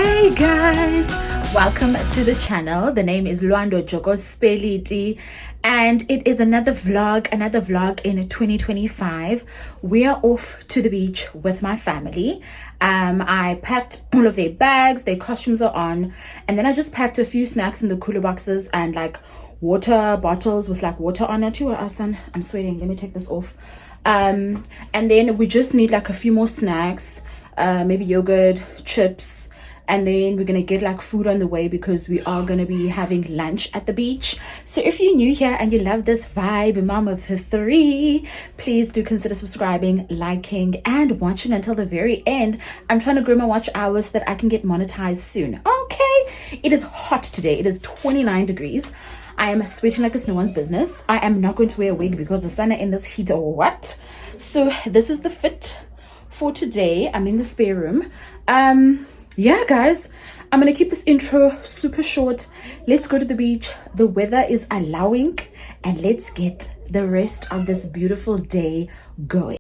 Hey guys, welcome to the channel. The name is Luando Joko Speliti, and it is another vlog in 2025. We are off to the beach with my family. I packed all of their bags, their costumes are on, and then I just packed a few snacks in the cooler boxes and like water bottles with like water on it too. I'm sweating, let me take this off. And then we just need like a few more snacks, maybe yogurt, chips, and then we're gonna get like food on the way because we are gonna be having lunch at the beach. So if you're new here and you love this vibe, mom of three, please do consider subscribing, liking, and watching until the very end. I'm trying to grow my watch hours so that I can get monetized soon. Okay, it is hot today. It is 29 degrees. I am sweating like it's no one's business. I am not going to wear a wig because the sun in this heat or what. So this is the fit for today. I'm in the spare room. Yeah guys, I'm gonna keep this intro super short. Let's go to the beach. The weather is allowing, and let's get the rest of this beautiful day going.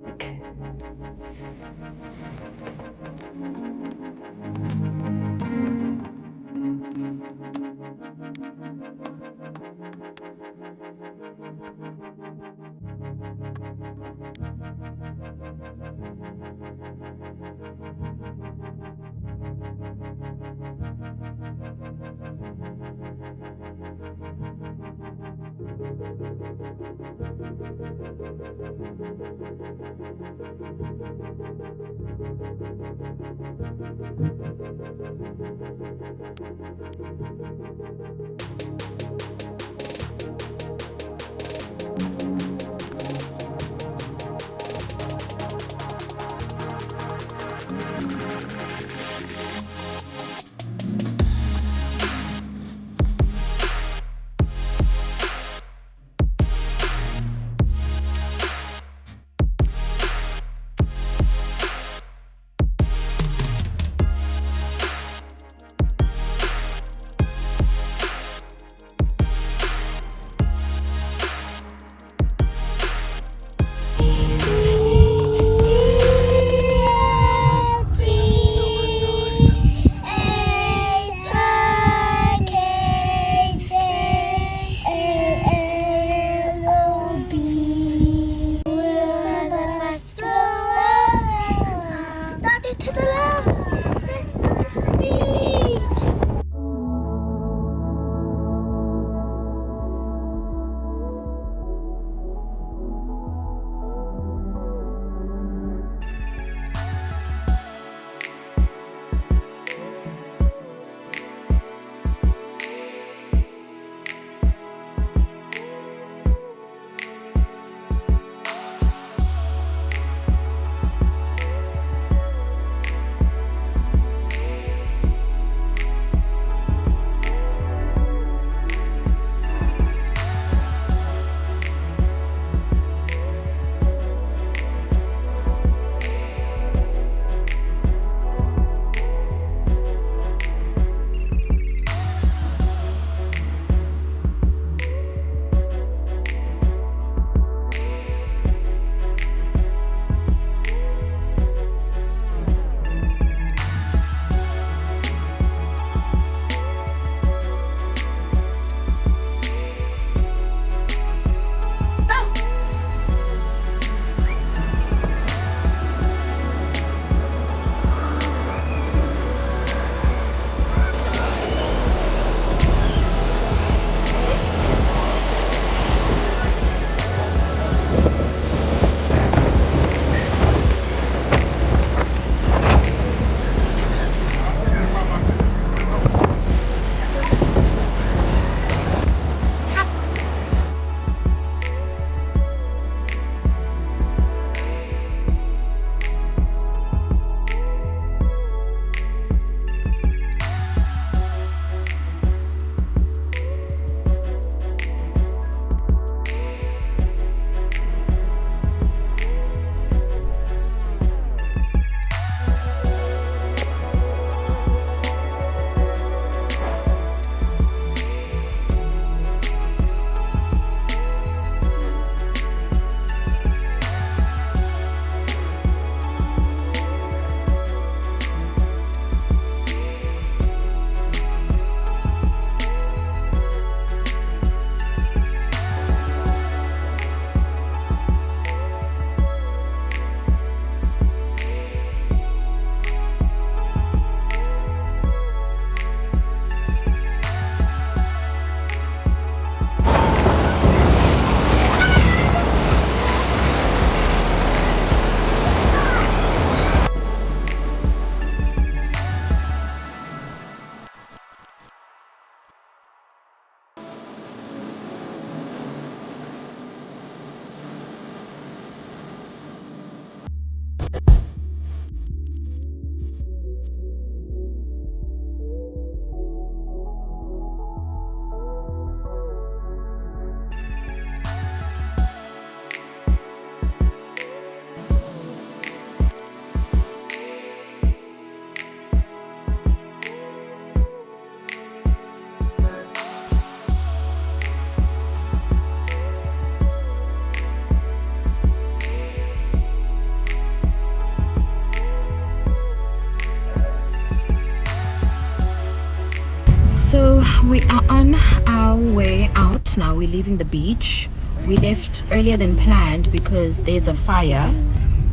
We are on our way out now. We're leaving the beach. We left earlier than planned because there's a fire,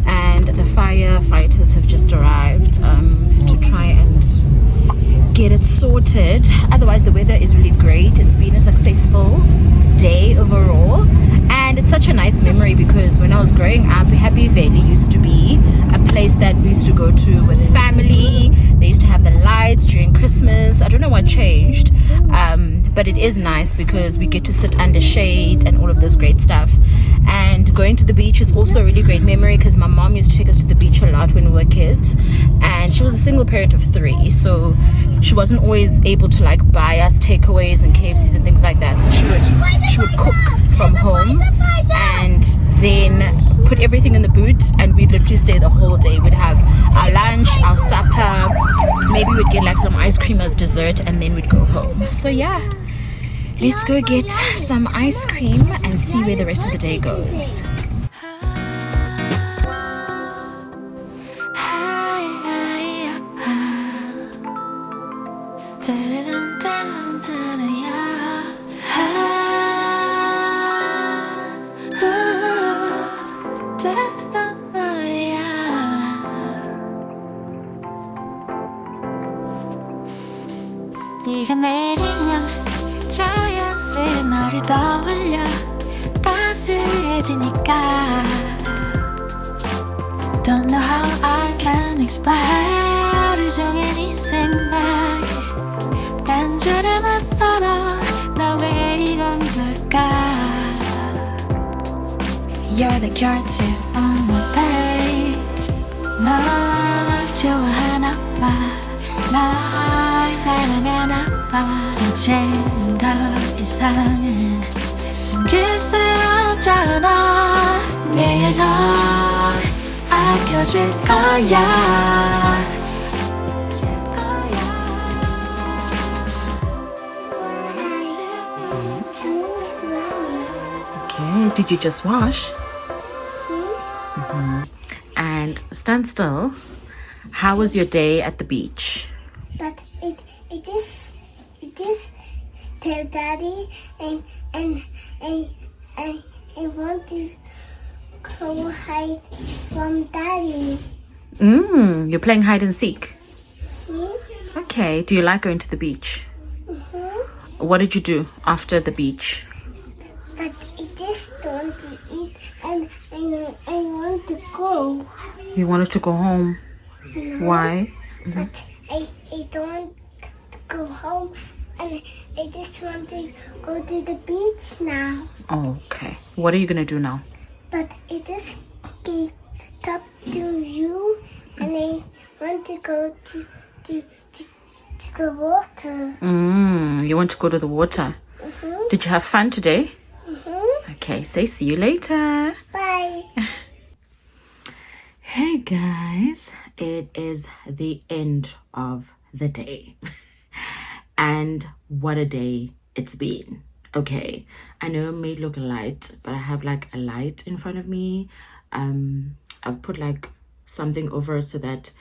and the firefighters have just arrived to try and get it sorted. Otherwise, the weather is really great. It's been a successful day overall, and it's such a nice memory because when I was growing up, Happy Valley used to be a place that we used to go to with family. They used to have the lights during Christmas. I don't know what changed, but it is nice because we get to sit under shade and all of this great stuff. And going to the beach is also a really great memory because my mom used to take us to the beach a lot when we were kids, and she was a single parent of 3, so she wasn't always able to like buy us takeaways and KFCs and things like that. So she would cook from home and then put everything in the boot, and we'd literally stay the whole day. We'd have our lunch, our supper, maybe we'd get like some ice cream as dessert, and then we'd go home. So yeah, let's go get some ice cream and see where the rest of the day goes. 네가 내리면 자연스레 너를 떠올려 따스해지니까 Don't know how I can explain 하루 종일 네 생각에 간절함만 서러 나 왜 이런 걸까 You're the curative on my page 널 좋아하나 봐 널 사랑하나 봐 이젠 더 이상은 숨길 수 없잖아 내일 더 아껴줄 거야 Okay, did you just wash? And stand still. How was your day at the beach? But it is tell daddy and I want to go hide from daddy. You're playing hide and seek. Hmm? Okay, do you like going to the beach? What did you do after the beach? But it is don't eat and I want to go. You wanted to go home. No, Why? But I don't want to go home and I just want to go to the beach now. Okay. What are you gonna do now? But it is talk to you and I want to go to the water. You want to go to the water? Did you have fun today? Okay, say see you later. Bye. Hey guys, it is the end of the day. And what a day it's been. Okay, I know it may look light, but I have like a light in front of me. I've put like something over it so that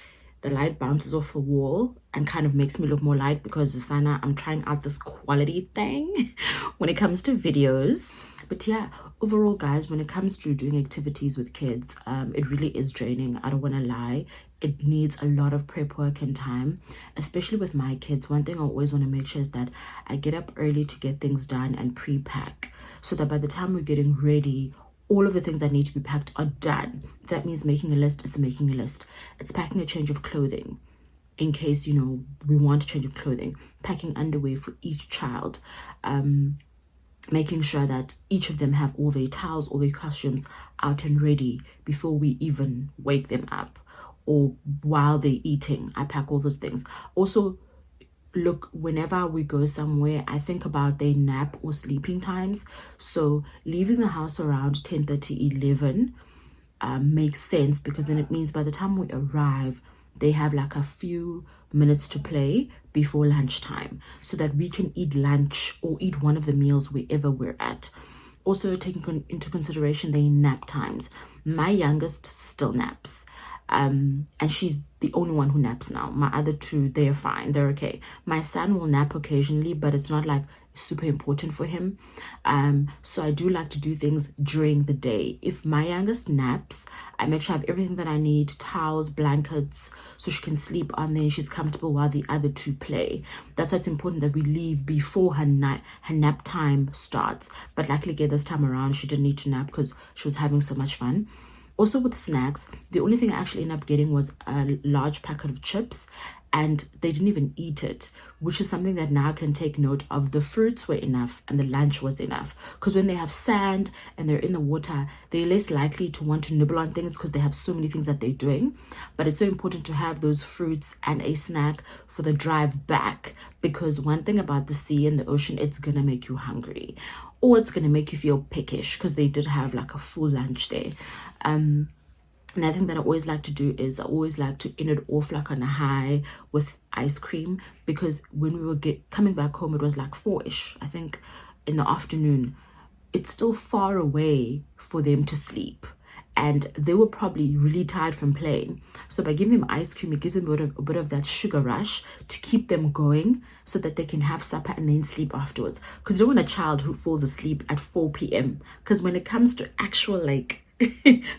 the light bounces off the wall and kind of makes me look more light because Sana, I'm trying out this quality thing when it comes to videos. But yeah, overall guys, when it comes to doing activities with kids, it really is draining. I don't want to lie. It needs a lot of prep work and time, especially with my kids. One thing I always want to make sure is that I get up early to get things done and pre-pack so that by the time we're getting ready, all of the things that need to be packed are done. That means making a list. It's making a list. It's packing a change of clothing in case, you know, we want a change of clothing. Packing underwear for each child. Making sure that each of them have all their towels, all their costumes out and ready before we even wake them up. Or while they're eating, I pack all those things. Also, look, whenever we go somewhere, I think about their nap or sleeping times. So leaving the house around 10:30, 11 makes sense because then it means by the time we arrive, they have like a few minutes to play before lunchtime so that we can eat lunch or eat one of the meals wherever we're at. Also taking into consideration their nap times. My youngest still naps. And she's the only one who naps now. My other two, they're fine, they're okay. My son will nap occasionally, but it's not like super important for him. So I do like to do things during the day. If my youngest naps, I make sure I have everything that I need, towels, blankets, so she can sleep on there, she's comfortable while the other two play. That's why it's important that we leave before her nap time starts. But luckily this time around she didn't need to nap because she was having so much fun. Also with snacks, the only thing I actually ended up getting was a large packet of chips, and they didn't even eat it, which is something that now I can take note of. The fruits were enough and the lunch was enough, because when they have sand and they're in the water, they're less likely to want to nibble on things because they have so many things that they're doing. But it's so important to have those fruits and a snack for the drive back, because one thing about the sea and the ocean, it's gonna make you hungry, or it's gonna make you feel peckish, because they did have like a full lunch there. Another thing that I always like to do is I always like to end it off like on a high with ice cream, because when we were coming back home, it was like 4ish, I think, in the afternoon. It's still far away for them to sleep, and they were probably really tired from playing. So by giving them ice cream, it gives them a bit of that sugar rush to keep them going, so that they can have supper and then sleep afterwards. Because you don't want a child who falls asleep at 4 p.m. because when it comes to actual like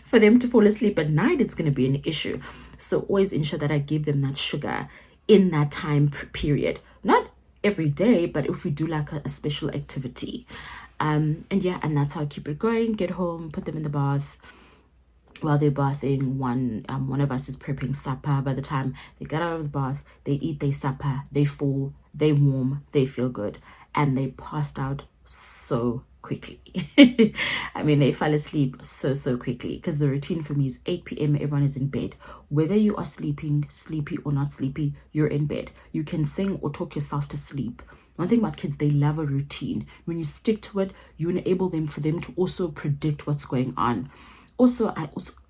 for them to fall asleep at night, it's going to be an issue. So always ensure that I give them that sugar in that time period, not every day, but if we do like a special activity. And that's how I keep it going. Get home, put them in the bath. While they're bathing, one of us is prepping supper. By the time they get out of the bath, they eat their supper, they fall, they warm, they feel good, and they passed out so quickly. I mean, they fell asleep so quickly, because the routine for me is 8 p.m. everyone is in bed. Whether you are sleepy or not sleepy, you're in bed. You can sing or talk yourself to sleep. One thing about kids, they love a routine. When you stick to it, you enable them to also predict what's going on. Also,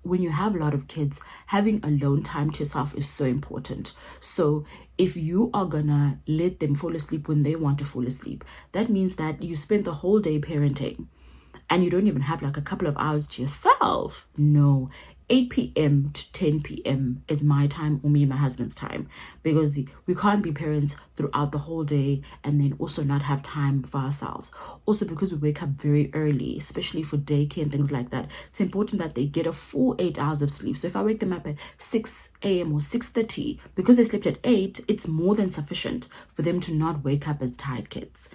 when you have a lot of kids, having alone time to yourself is so important. So if you are gonna let them fall asleep when they want to fall asleep, that means that you spend the whole day parenting and you don't even have like a couple of hours to yourself. No, 8 p.m. to 10 p.m. is my time, or me and my husband's time, because we can't be parents throughout the whole day and then also not have time for ourselves. Also, because we wake up very early, especially for daycare and things like that, it's important that they get a full 8 hours of sleep. So if I wake them up at 6 a.m. or 6:30, because they slept at 8, it's more than sufficient for them to not wake up as tired kids.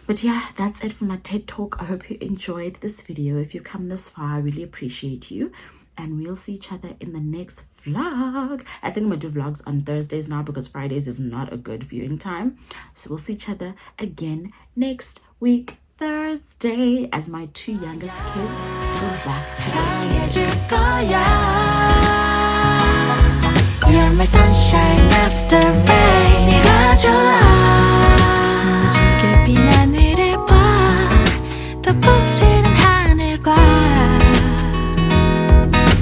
But yeah, that's it for my TED Talk. I hope you enjoyed this video. If you've come this far, I really appreciate you. And we'll see each other in the next vlog. I think I'm gonna do vlogs on Thursdays now, because Fridays is not a good viewing time. So we'll see each other again next week, Thursday, as my 2 youngest kids go back to You're my sunshine after rain. 네가 좋아. 무지개 빈 하늘을 봐. 더